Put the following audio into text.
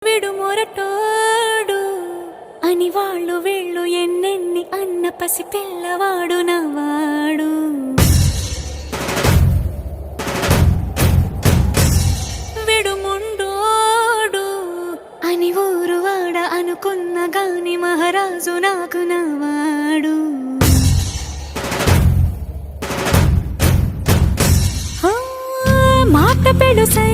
విడు మొరటోడు అని వాళ్ళు వీళ్ళు ఎన్నెన్ని అన్న పసి పిల్లవాడు నవాడు. విడు ముండోడు అని ఊరు వాడ అనుకున్న గాని మహారాజు నాకు నవాడు. మాట పెడు సై